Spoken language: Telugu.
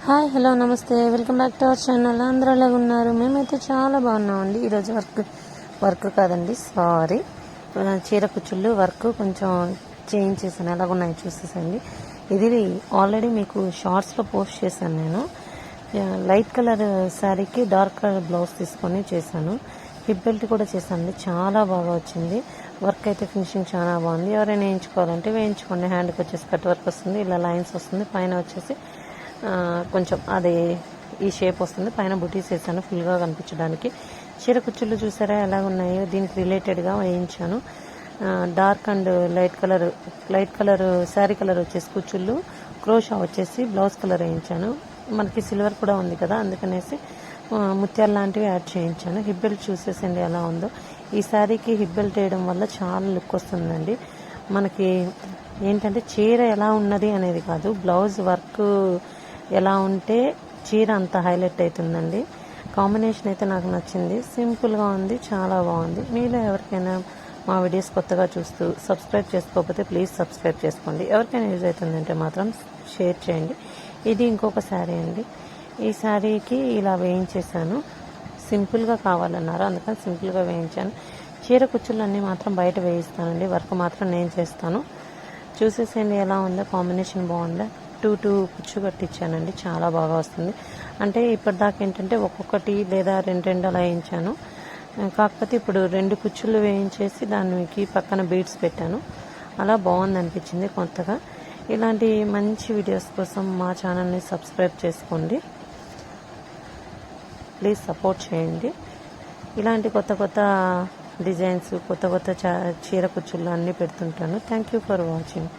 హాయ్ హలో నమస్తే welcome back to our channel. అందరూ ఎలాగ ఉన్నారు? మేమైతే చాలా బాగున్నామండి. ఈరోజు వర్క్ కాదండి, సారీ, చీర కుచ్చుళ్ళు వర్క్ కొంచెం చేంజ్ చేశాను. ఎలాగున్నాయి చూసేసండి. ఇది ఆల్రెడీ మీకు షార్ట్స్లో పోస్ట్ చేశాను. నేను లైట్ కలర్ శారీకి డార్క్ కలర్ బ్లౌజ్ తీసుకొని చేశాను. హిప్ బెల్ట్ కూడా చేశాను. చాలా బాగా వచ్చింది. వర్క్ అయితే ఫినిషింగ్ చాలా బాగుంది. ఎవరైనా వేయించుకోవాలంటే వేయించుకోండి. హ్యాండ్కి వచ్చేసి కట్ వర్క్ వస్తుంది, ఇలా లైన్స్ వస్తుంది. పైన వచ్చేసి కొంచెం అది ఈ షేప్ వస్తుంది. పైన బుటీస్ వేసాను ఫుల్గా కనిపించడానికి. చీర కుచ్చుళ్ళు చూసారా ఎలా ఉన్నాయో, దీనికి రిలేటెడ్గా వేయించాను. Dark and light colour sari colour వచ్చేసి కుచ్చుళ్ళు, క్రోషా వచ్చేసి బ్లౌజ్ కలర్ వేయించాను. మనకి సిల్వర్ కూడా ఉంది కదా, అందుకనేసి ముత్యాలు లాంటివి యాడ్ చేయించాను. హిప్ బెల్ట్ చూసేసండి ఎలా ఉందో. ఈ శారీకి హిప్ బెల్ట్ వేయడం వల్ల చాలా లుక్ వస్తుందండి. మనకి ఏంటంటే చీర ఎలా ఉన్నది అనేది కాదు, బ్లౌజ్ వర్క్ ఎలా ఉంటే చీర అంత హైలైట్ అవుతుందండి. కాంబినేషన్ అయితే నాకు నచ్చింది. సింపుల్గా ఉంది, చాలా బాగుంది. మీలో ఎవరికైనా మా వీడియోస్ కొత్తగా చూస్తూ సబ్స్క్రైబ్ చేసుకోకపోతే ప్లీజ్ సబ్స్క్రైబ్ చేసుకోండి. ఎవరికైనా యూజ్ అవుతుందంటే మాత్రం షేర్ చేయండి. ఇది ఇంకొక శారీ అండి. ఈ శారీకి ఇలా వేయించేసాను. సింపుల్గా కావాలన్నారు, అందుకని సింపుల్గా వేయించాను. చీర కుచ్చులన్నీ మాత్రం బయట వేయిస్తానండి, వర్క్ మాత్రం నేను చేస్తాను. చూసేసేయండి ఎలా ఉందో, కాంబినేషన్ బాగుందా. టూ కుచ్చు కట్టించానండి, చాలా బాగా వస్తుంది. అంటే ఇప్పటిదాకా ఏంటంటే ఒక్కొక్కటి లేదా రెండు అలా వేయించాను. కాకపోతే ఇప్పుడు 2 కుచ్చులు వేయించేసి దానికి పక్కన బీడ్స్ పెట్టాను. అలా బాగుంది అనిపించింది కొత్తగా. ఇలాంటి మంచి వీడియోస్ కోసం మా ఛానల్ని సబ్స్క్రైబ్ చేసుకోండి. ప్లీజ్ సపోర్ట్ చేయండి. ఇలాంటి కొత్త డిజైన్స్, కొత్త చీర కుచ్చుళ్ళు అన్నీ పెడుతుంటాను. Thank you for watching.